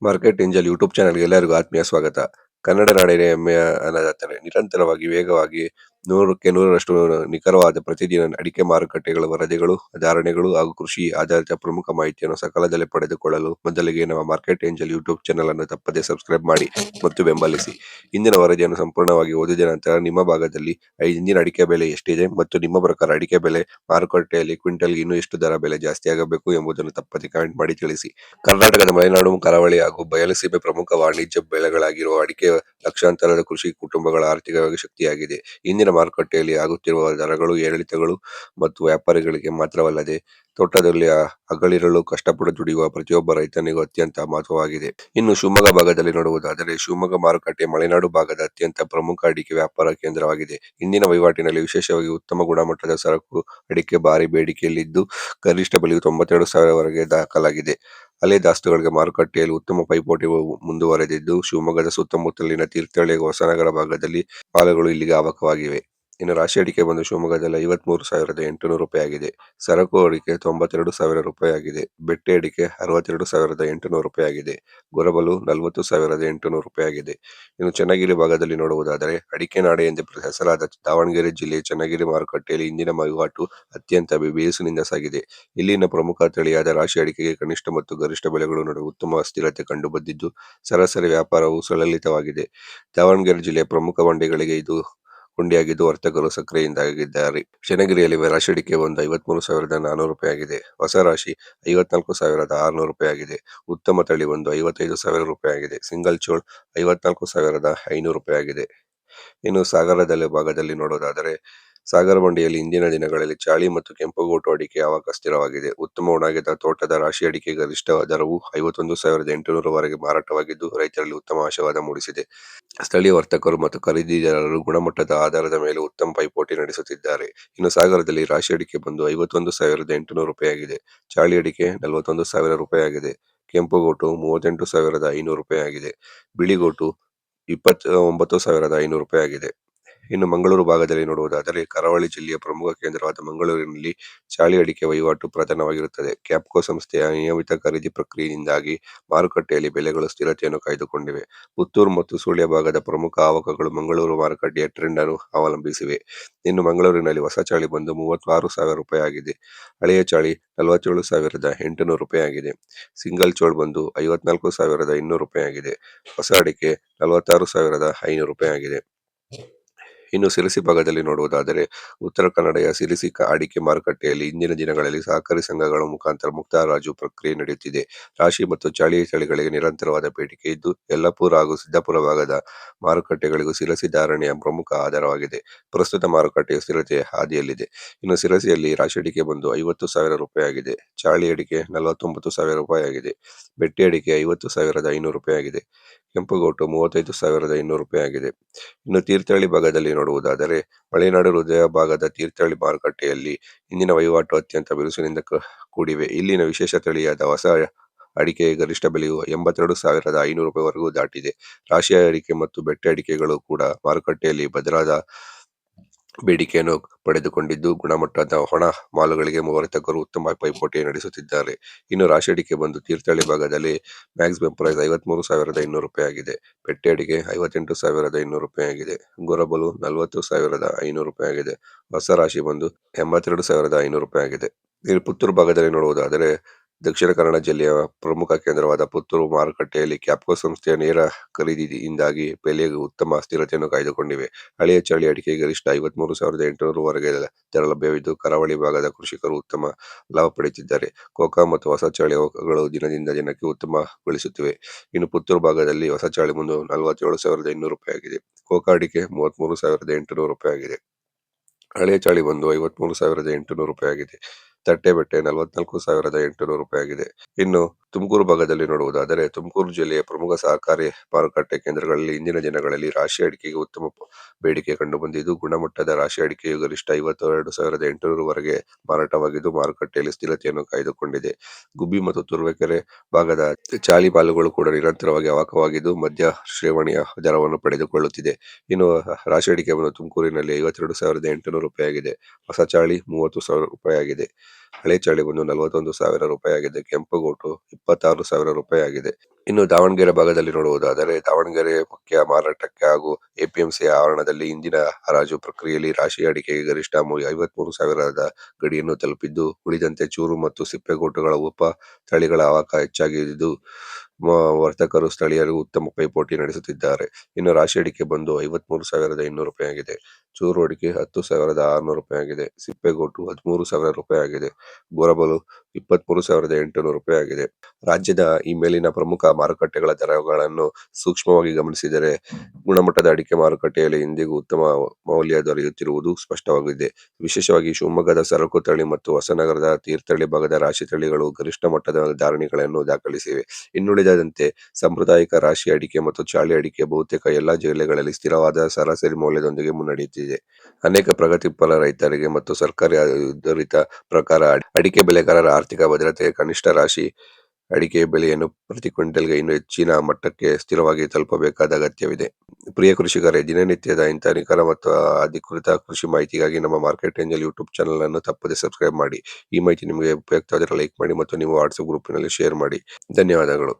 Market angel YouTube ಚಾನೆಲ್‌ಗೆ ಎಲ್ಲರಿಗೂ ಆತ್ಮೀಯ ಸ್ವಾಗತ. ಕನ್ನಡ ನಾಡಿನ ಹೆಮ್ಮೆಯ ಅನ್ನದಾತರೇ, ನಿರಂತರವಾಗಿ ವೇಗವಾಗಿ 100ಕ್ಕೆ 100ರಷ್ಟು ನಿಖರವಾದ ಪ್ರತಿದಿನ ಅಡಿಕೆ ಮಾರುಕಟ್ಟೆಗಳ ವರದಿಗಳು, ಧಾರಣೆಗಳು ಹಾಗೂ ಕೃಷಿ ಆಧಾರಿತ ಪ್ರಮುಖ ಮಾಹಿತಿಯನ್ನು ಸಕಾಲದಲ್ಲಿ ಪಡೆದುಕೊಳ್ಳಲು ಮೊದಲಿಗೆ ನಮ್ಮ ಮಾರ್ಕೆಟ್ ಏಂಜಲ್ ಯೂಟ್ಯೂಬ್ ಚಾನೆಲ್ ಅನ್ನು ತಪ್ಪದೇ ಸಬ್ಸ್ಕ್ರೈಬ್ ಮಾಡಿ ಮತ್ತು ಬೆಂಬಲಿಸಿ. ಇಂದಿನ ವರದಿಯನ್ನು ಸಂಪೂರ್ಣವಾಗಿ ಓದಿದ ನಂತರ ನಿಮ್ಮ ಭಾಗದಲ್ಲಿ ಇಂದಿನ ಅಡಿಕೆ ಬೆಲೆ ಎಷ್ಟಿದೆ ಮತ್ತು ನಿಮ್ಮ ಪ್ರಕಾರ ಅಡಿಕೆ ಬೆಲೆ ಮಾರುಕಟ್ಟೆಯಲ್ಲಿ ಕ್ವಿಂಟಲ್‌ಗೆ ಇನ್ನೂ ಎಷ್ಟು ದರ ಬೆಲೆ ಜಾಸ್ತಿ ಆಗಬೇಕು ಎಂಬುದನ್ನು ತಪ್ಪದೇ ಕಮೆಂಟ್ ಮಾಡಿ ತಿಳಿಸಿ. ಕರ್ನಾಟಕದ ಮಲೆನಾಡು, ಕರಾವಳಿ ಹಾಗೂ ಬಯಲುಸೀಮೆ ಪ್ರಮುಖ ವಾಣಿಜ್ಯ ಬೆಳೆಗಳಾಗಿರುವ ಅಡಿಕೆ ಲಕ್ಷಾಂತರ ಕೃಷಿ ಕುಟುಂಬಗಳ ಆರ್ಥಿಕ ಶಕ್ತಿಯಾಗಿದೆ. ಇಂದಿನ ಮಾರುಕಟ್ಟೆಯಲ್ಲಿ ಆಗುತ್ತಿರುವ ದರಗಳು ಏರಿಳಿತಗಳು ಮತ್ತು ವ್ಯಾಪಾರಿಗಳಿಗೆ ಮಾತ್ರವಲ್ಲದೆ ತೋಟದಲ್ಲಿ ಹಗಲಿರುಳು ಕಷ್ಟಪಟ್ಟು ದುಡಿಯುವ ಪ್ರತಿಯೊಬ್ಬ ರೈತನಿಗೂ ಅತ್ಯಂತ ಮಹತ್ವವಾಗಿದೆ. ಇನ್ನು ಶಿವಮೊಗ್ಗ ಭಾಗದಲ್ಲಿ ನೋಡುವುದಾದರೆ, ಶಿವಮೊಗ್ಗ ಮಾರುಕಟ್ಟೆ ಮಲೆನಾಡು ಭಾಗದ ಅತ್ಯಂತ ಪ್ರಮುಖ ಅಡಿಕೆ ವ್ಯಾಪಾರ ಕೇಂದ್ರವಾಗಿದೆ. ಇಂದಿನ ವಹಿವಾಟಿನಲ್ಲಿ ವಿಶೇಷವಾಗಿ ಉತ್ತಮ ಗುಣಮಟ್ಟದ ಸರಕು ಅಡಿಕೆ ಭಾರಿ ಬೇಡಿಕೆಯಲ್ಲಿದ್ದು, ಗರಿಷ್ಠ ಬೆಲೆಯು 92,000 ವರೆಗೆ ದಾಖಲಾಗಿದೆ. ಹಳೆ ದಾಸ್ತಾನುಗಳಿಗೆ ಮಾರುಕಟ್ಟೆಯಲ್ಲಿ ಉತ್ತಮ ಪೈಪೋಟಿ ಮುಂದುವರೆದಿದ್ದು, ಶಿವಮೊಗ್ಗದ ಸುತ್ತಮುತ್ತಲಿನ ತೀರ್ಥಹಳ್ಳಿ, ಹೊಸನಗರ ಭಾಗದಲ್ಲಿ ಮಾಲುಗಳು ಇಲ್ಲಿಗೆ ಆವಕವಾಗಿವೆ. ಇನ್ನು ರಾಶಿ ಅಡಿಕೆ ಬಂದು ಶಿವಮೊಗ್ಗದಲ್ಲಿ 53,800 ಆಗಿದೆ. ಸರಕು ಅಡಿಕೆ 92,000 ಆಗಿದೆ. ಬೆಟ್ಟೆ ಅಡಿಕೆ 62,800 ಆಗಿದೆ. ಗೊರಬಲು 40,800 ಆಗಿದೆ. ಇನ್ನು ಚನ್ನಗಿರಿ ಭಾಗದಲ್ಲಿ ನೋಡುವುದಾದರೆ, ಅಡಿಕೆ ನಾಡು ಎಂದೇ ಹೆಸರಾದ ದಾವಣಗೆರೆ ಜಿಲ್ಲೆಯ ಚನ್ನಗಿರಿ ಮಾರುಕಟ್ಟೆಯಲ್ಲಿ ಇಂದಿನ ವಹಿವಾಟು ಅತ್ಯಂತ ಬಿರುಸಿನಿಂದ ಸಾಗಿದೆ. ಇಲ್ಲಿನ ಪ್ರಮುಖ ತಳಿಯಾದ ರಾಶಿ ಅಡಿಕೆಗೆ ಕನಿಷ್ಠ ಮತ್ತು ಗರಿಷ್ಠ ಬೆಲೆಗಳ ನಡುವೆ ಉತ್ತಮ ಸ್ಥಿರತೆ ಕಂಡುಬಂದಿದ್ದು, ಸರಾಸರಿ ವ್ಯಾಪಾರವು ಸುಲಲಿತವಾಗಿದೆ. ದಾವಣಗೆರೆ ಜಿಲ್ಲೆಯ ಪ್ರಮುಖ ಮಂಡಿಗಳಿಗೆ ಇದು ಹುಂಡಿಯಾಗಿದ್ದು, ವರ್ತಕರು ಸಕ್ರಿಯರಾಗಿದ್ದಾರೆ. ಚನ್ನಗಿರಿಯಲ್ಲಿ ರಾಶಿ ಅಡಿಕೆ ಒಂದು 53,400 ಆಗಿದೆ. ಹೊಸ ರಾಶಿ 54,600 ಆಗಿದೆ. ಉತ್ತಮ ತಳಿ ಒಂದು 55,000 ಆಗಿದೆ. ಸಿಂಗಲ್ ಚೋಳ್ 54,500 ಆಗಿದೆ. ಇನ್ನು ಸಾಗರದಲ್ಲಿ ಭಾಗದಲ್ಲಿ ನೋಡೋದಾದರೆ, ಸಾಗರ ಮಂಡಿಯಲ್ಲಿ ಇಂದಿನ ದಿನಗಳಲ್ಲಿ ಚಾಳಿ ಮತ್ತು ಕೆಂಪುಗೋಟು ಅಡಿಕೆ ಆವಾಕ ಸ್ಥಿರವಾಗಿದೆ. ಉತ್ತಮ ಒಣಗಿದ ತೋಟದ ರಾಶಿ ಅಡಿಕೆ ಗರಿಷ್ಠ ದರವು 51,800 ವರೆಗೆ ಮಾರಾಟವಾಗಿದ್ದು, ರೈತರಲ್ಲಿ ಉತ್ತಮ ಆಶಾವಾದ ಮೂಡಿಸಿದೆ. ಸ್ಥಳೀಯ ವರ್ತಕರು ಮತ್ತು ಖರೀದಿದಾರರು ಗುಣಮಟ್ಟದ ಆಧಾರದ ಮೇಲೆ ಉತ್ತಮ ಪೈಪೋಟಿ ನಡೆಸುತ್ತಿದ್ದಾರೆ. ಇನ್ನು ಸಾಗರದಲ್ಲಿ ರಾಶಿ ಅಡಿಕೆ ಬಂದು 51,800 ಆಗಿದೆ. ಚಾಳಿ ಅಡಿಕೆ 41,000 ಆಗಿದೆ. ಕೆಂಪುಗೋಟು 38,500 ಆಗಿದೆ. ಬಿಳಿಗೋಟು 29,500 ಆಗಿದೆ. ಇನ್ನು ಮಂಗಳೂರು ಭಾಗದಲ್ಲಿ ನೋಡುವುದಾದರೆ, ಕರಾವಳಿ ಜಿಲ್ಲೆಯ ಪ್ರಮುಖ ಕೇಂದ್ರವಾದ ಮಂಗಳೂರಿನಲ್ಲಿ ಚಾಳಿ ಅಡಿಕೆ ವಹಿವಾಟು ಪ್ರಧಾನವಾಗಿರುತ್ತದೆ. ಕ್ಯಾಪ್ಕೋ ಸಂಸ್ಥೆಯ ನಿಯಮಿತ ಖರೀದಿ ಪ್ರಕ್ರಿಯೆಯಿಂದಾಗಿ ಮಾರುಕಟ್ಟೆಯಲ್ಲಿ ಬೆಲೆಗಳು ಸ್ಥಿರತೆಯನ್ನು ಕಾಯ್ದುಕೊಂಡಿವೆ. ಪುತ್ತೂರು ಮತ್ತು ಸುಳ್ಯ ಭಾಗದ ಪ್ರಮುಖ ಆವಕಗಳು ಮಂಗಳೂರು ಮಾರುಕಟ್ಟೆಯ ಟ್ರೆಂಡ್ ಅನ್ನು ಅವಲಂಬಿಸಿವೆ. ಇನ್ನು ಮಂಗಳೂರಿನಲ್ಲಿ ಹೊಸ ಚಾಳಿ ಬಂದು 36,000 ಆಗಿದೆ. ಹಳೆಯ ಚಾಳಿ 47,800 ಆಗಿದೆ. ಸಿಂಗಲ್ ಚೋಳ್ ಬಂದು 54,200 ಆಗಿದೆ. ಹೊಸ ಅಡಿಕೆ 46,500 ಆಗಿದೆ. ಇನ್ನು ಸಿರಸಿ ಭಾಗದಲ್ಲಿ ನೋಡುವುದಾದರೆ, ಉತ್ತರ ಕನ್ನಡದ ಸಿರಸಿ ಅಡಿಕೆ ಮಾರುಕಟ್ಟೆಯಲ್ಲಿ ಇಂದಿನ ದಿನಗಳಲ್ಲಿ ಸಹಕಾರಿ ಸಂಘಗಳ ಮುಖಾಂತರ ಮುಕ್ತ ಹರಾಜು ಪ್ರಕ್ರಿಯೆ ನಡೆಯುತ್ತಿದೆ. ರಾಶಿ ಮತ್ತು ಚಾಳಿ ತಳಿಗಳಿಗೆ ನಿರಂತರವಾದ ಬೇಡಿಕೆ ಇದ್ದು, ಯಲ್ಲಾಪುರ ಹಾಗೂ ಸಿದ್ದಾಪುರ ಭಾಗದ ಮಾರುಕಟ್ಟೆಗಳಿಗೂ ಸಿರಸಿ ಧಾರಣೆಯ ಪ್ರಮುಖ ಆಧಾರವಾಗಿದೆ. ಪ್ರಸ್ತುತ ಮಾರುಕಟ್ಟೆಯು ಸ್ಥಿರತೆಯ ಹಾದಿಯಲ್ಲಿದೆ. ಇನ್ನು ಸಿರಸಿಯಲ್ಲಿ ರಾಶಿ ಅಡಿಕೆ ಬಂದು 50,000 ಆಗಿದೆ. ಚಾಳಿ ಅಡಿಕೆ 49,000 ಆಗಿದೆ. ಬೆಟ್ಟೆ ಅಡಿಕೆ 50,500 ಆಗಿದೆ. ಕೆಂಪುಗೋಟು 35,200 ಆಗಿದೆ. ಇನ್ನು ತೀರ್ಥಹಳ್ಳಿ ಭಾಗದಲ್ಲಿ ನೋಡುವುದಾದರೆ, ಮಲೆನಾಡು ಹೃದಯ ಭಾಗದ ತೀರ್ಥಹಳ್ಳಿ ಮಾರುಕಟ್ಟೆಯಲ್ಲಿ ಇಂದಿನ ವಹಿವಾಟು ಅತ್ಯಂತ ಬಿರುಸಿನಿಂದ ಕೂಡಿವೆ. ಇಲ್ಲಿನ ವಿಶೇಷ ತಳಿಯಾದ ಹೊಸ ಅಡಿಕೆ ಗರಿಷ್ಠ ಬೆಲೆಯು 82,500 ವರೆಗೂ ದಾಟಿದೆ. ರಾಶಿ ಅಡಿಕೆ ಮತ್ತು ಬೆಟ್ಟೆ ಅಡಿಕೆಗಳು ಕೂಡ ಮಾರುಕಟ್ಟೆಯಲ್ಲಿ ಭದ್ರವಾದ ಬೇಡಿಕೆಯನ್ನು ಪಡೆದುಕೊಂಡಿದ್ದು, ಗುಣಮಟ್ಟದ ಒಣ ಮಾಲುಗಳಿಗೆ ವರ್ತಕರು ಉತ್ತಮ ಪೈಪೋಟಿ ನಡೆಸುತ್ತಿದ್ದಾರೆ. ಇನ್ನು ರಾಶಿ ಅಡಿಕೆ ಬಂದು ತೀರ್ಥಹಳ್ಳಿ ಭಾಗದಲ್ಲಿ ಮ್ಯಾಕ್ಸಿಮಂ ಪ್ರೈಸ್ 53,500 ಆಗಿದೆ. ಬೆಟ್ಟೆ ಅಡಿಕೆ 58,500 ಆಗಿದೆ. ಗೊರಬಲು 40,500 ಆಗಿದೆ. ಹೊಸ ರಾಶಿ ಬಂದು 82,500 ಆಗಿದೆ. ಇನ್ನು ಪುತ್ತೂರು ಭಾಗದಲ್ಲಿ ನೋಡುವುದಾದರೆ, ದಕ್ಷಿಣ ಕನ್ನಡ ಜಿಲ್ಲೆಯ ಪ್ರಮುಖ ಕೇಂದ್ರವಾದ ಪುತ್ತೂರು ಮಾರುಕಟ್ಟೆಯಲ್ಲಿ ಕ್ಯಾಪ್ಕೋ ಸಂಸ್ಥೆಯ ನೇರ ಖರೀದಿಯಿಂದಾಗಿ ಬೆಲೆಗೆ ಉತ್ತಮ ಸ್ಥಿರತೆಯನ್ನು ಕಾಯ್ದುಕೊಂಡಿವೆ. ಹಳೆಯ ಚಾಳಿ ಅಡಿಕೆ ಗರಿಷ್ಠ 53,800 ವರೆಗೆ ದರ ಲಭ್ಯವಿದ್ದು, ಕರಾವಳಿ ಭಾಗದ ಕೃಷಿಕರು ಉತ್ತಮ ಲಾಭ ಪಡೆಯುತ್ತಿದ್ದಾರೆ. ಕೋಕಾ ಮತ್ತು ಹೊಸ ಚಾಳಿ ಅವಕಗಳು ದಿನದಿಂದ ದಿನಕ್ಕೆ ಉತ್ತಮಗೊಳಿಸುತ್ತಿವೆ. ಇನ್ನು ಪುತ್ತೂರು ಭಾಗದಲ್ಲಿ ಹೊಸ ಚಾಳಿ ಬಂದು 47,800 ಆಗಿದೆ. ಕೋಕಾ ಅಡಿಕೆ 33,800 ಆಗಿದೆ. ಹಳೆಯ ಚಾಳಿ ಬಂದು 53,800 ಆಗಿದೆ. ತಟ್ಟೆ ಬೆಟ್ಟೆ 44,800 ಆಗಿದೆ. ಇನ್ನು ತುಮಕೂರು ಭಾಗದಲ್ಲಿ ನೋಡುವುದಾದರೆ, ತುಮಕೂರು ಜಿಲ್ಲೆಯ ಪ್ರಮುಖ ಸಹಕಾರಿ ಮಾರುಕಟ್ಟೆ ಕೇಂದ್ರಗಳಲ್ಲಿ ಇಂದಿನ ದಿನಗಳಲ್ಲಿ ರಾಶಿ ಅಡಿಕೆಗೆ ಉತ್ತಮ ಬೇಡಿಕೆ ಕಂಡುಬಂದಿದ್ದು, ಗುಣಮಟ್ಟದ ರಾಶಿ ಅಡಿಕೆಯು ಗರಿಷ್ಠ 52,800 ವರೆಗೆ ಮಾರಾಟವಾಗಿದ್ದು, ಮಾರುಕಟ್ಟೆಯಲ್ಲಿ ಸ್ಥಿರತೆಯನ್ನು ಕಾಯ್ದುಕೊಂಡಿದೆ. ಗುಬ್ಬಿ ಮತ್ತು ತುರುವೇಕೆರೆ ಭಾಗದ ಚಾಳಿ ಮಾಲುಗಳು ಕೂಡ ನಿರಂತರವಾಗಿ ಅವಾಕವಾಗಿದ್ದು, ಮಧ್ಯ ಶ್ರೇಣಿಯ ದರವನ್ನು ಪಡೆದುಕೊಳ್ಳುತ್ತಿದೆ. ಇನ್ನು ರಾಶಿ ಅಡಿಕೆ ಬಂದು ತುಮಕೂರಿನಲ್ಲಿ 52,800 ಆಗಿದೆ. ಹೊಸ ಚಾಳಿ 30,000 ಆಗಿದೆ. ಹಳೆ ಚಳ್ಳಿ ಬಂದು 41,000 ರೂಪಾಯಿ ಆಗಿದೆ. ಕೆಂಪುಗೋಟು 26,000 ರೂಪಾಯಿ ಆಗಿದೆ. ಇನ್ನು ದಾವಣಗೆರೆ ಭಾಗದಲ್ಲಿ ನೋಡುವುದಾದರೆ ದಾವಣಗೆರೆ ಮುಖ್ಯ ಮಾರಾಟಕ್ಕೆ ಹಾಗೂ ಎಪಿಎಂಸಿ ಆವರಣದಲ್ಲಿ ಇಂದಿನ ಹರಾಜು ಪ್ರಕ್ರಿಯೆಯಲ್ಲಿ ರಾಶಿ ಅಡಿಕೆಗೆ ಗರಿಷ್ಠ 53,000ದ ಗಡಿಯನ್ನು ತಲುಪಿದ್ದು, ಉಳಿದಂತೆ ಚೂರು ಮತ್ತು ಸಿಪ್ಪೆಗೋಟುಗಳ ಉಪ ತಳಿಗಳ ಆವಾಕ ಹೆಚ್ಚಾಗಿದ್ದು ವರ್ತಕರು ಸ್ಥಳೀಯರು ಉತ್ತಮ ಪೈಪೋಟಿ ನಡೆಸುತ್ತಿದ್ದಾರೆ. ಇನ್ನು ರಾಶಿ ಅಡಿಕೆ ಬಂದು 53,200 ರೂಪಾಯಿ ಆಗಿದೆ. ಚೂರು ಅಡಿಕೆ 10,600 ರೂಪಾಯಿ ಆಗಿದೆ. ಸಿಪ್ಪೆಗೋಟು 13,000 ರೂಪಾಯಿ ಆಗಿದೆ. ಬೋರಬಲು 23,800 ರೂಪಾಯಿ ಆಗಿದೆ. ರಾಜ್ಯದ ಈ ಮೇಲಿನ ಪ್ರಮುಖ ಮಾರುಕಟ್ಟೆಗಳ ದರಗಳನ್ನು ಸೂಕ್ಷ್ಮವಾಗಿ ಗಮನಿಸಿದರೆ ಗುಣಮಟ್ಟದ ಅಡಿಕೆ ಮಾರುಕಟ್ಟೆಯಲ್ಲಿ ಇಂದಿಗೂ ಉತ್ತಮ ಮೌಲ್ಯ ದೊರೆಯುತ್ತಿರುವುದು ಸ್ಪಷ್ಟವಾಗಿದೆ. ವಿಶೇಷವಾಗಿ ಶಿವಮೊಗ್ಗದ ಸರಕು ತಳಿ ಮತ್ತು ಹೊಸನಗರದ ತೀರ್ಥಹಳ್ಳಿ ಭಾಗದ ರಾಶಿ ತಳಿಗಳು ಗರಿಷ್ಠ ಮಟ್ಟದ ಧಾರಣೆಗಳನ್ನು ದಾಖಲಿಸಿವೆ. ಇನ್ನುಳಿದಂತೆ ಸಾಂಪ್ರದಾಯಿಕ ರಾಶಿ ಅಡಿಕೆ ಮತ್ತು ಚಾಳಿ ಅಡಿಕೆ ಬಹುತೇಕ ಎಲ್ಲಾ ಜಿಲ್ಲೆಗಳಲ್ಲಿ ಸ್ಥಿರವಾದ ಸರಾಸರಿ ಮೌಲ್ಯದೊಂದಿಗೆ ಮುನ್ನಡೆಯುತ್ತಿದೆ. ಅನೇಕ ಪ್ರಗತಿಪರ ರೈತರಿಗೆ ಮತ್ತು ಸರ್ಕಾರಿ ಆಡಳಿತ ಪ್ರಕಾರ ಅಡಿಕೆ ಬೆಳೆಗಾರರ ಆರ್ಥಿಕ ಭದ್ರತೆಗೆ ಕನಿಷ್ಠ ರಾಶಿ ಅಡಿಕೆ ಬೆಲೆಯನ್ನು ಪ್ರತಿ ಕ್ವಿಂಟಲ್ಗೆ ಇನ್ನೂ ಹೆಚ್ಚಿನ ಮಟ್ಟಕ್ಕೆ ಸ್ಥಿರವಾಗಿ ತಲುಪಬೇಕಾದ ಅಗತ್ಯವಿದೆ. ಪ್ರಿಯ ಕೃಷಿಕರೇ, ದಿನನಿತ್ಯದ ಇಂಥ ನಿಖರ ಮತ್ತು ಅಧಿಕೃತ ಕೃಷಿ ಮಾಹಿತಿಗಾಗಿ ನಮ್ಮ ಮಾರ್ಕೆಟ್ ಏಂಜಲ್ ಯೂಟ್ಯೂಬ್ ಚಾನಲ್ ಅನ್ನು ತಪ್ಪದೆ ಸಬ್ಸ್ಕ್ರೈಬ್ ಮಾಡಿ. ಈ ಮಾಹಿತಿ ನಿಮಗೆ ಉಪಯುಕ್ತವಾದರೆ ಲೈಕ್ ಮಾಡಿ ಮತ್ತು ನಿಮ್ಮ ವಾಟ್ಸ್ಆಪ್ ಗ್ರೂಪಿನಲ್ಲಿ ಶೇರ್ ಮಾಡಿ. ಧನ್ಯವಾದಗಳು.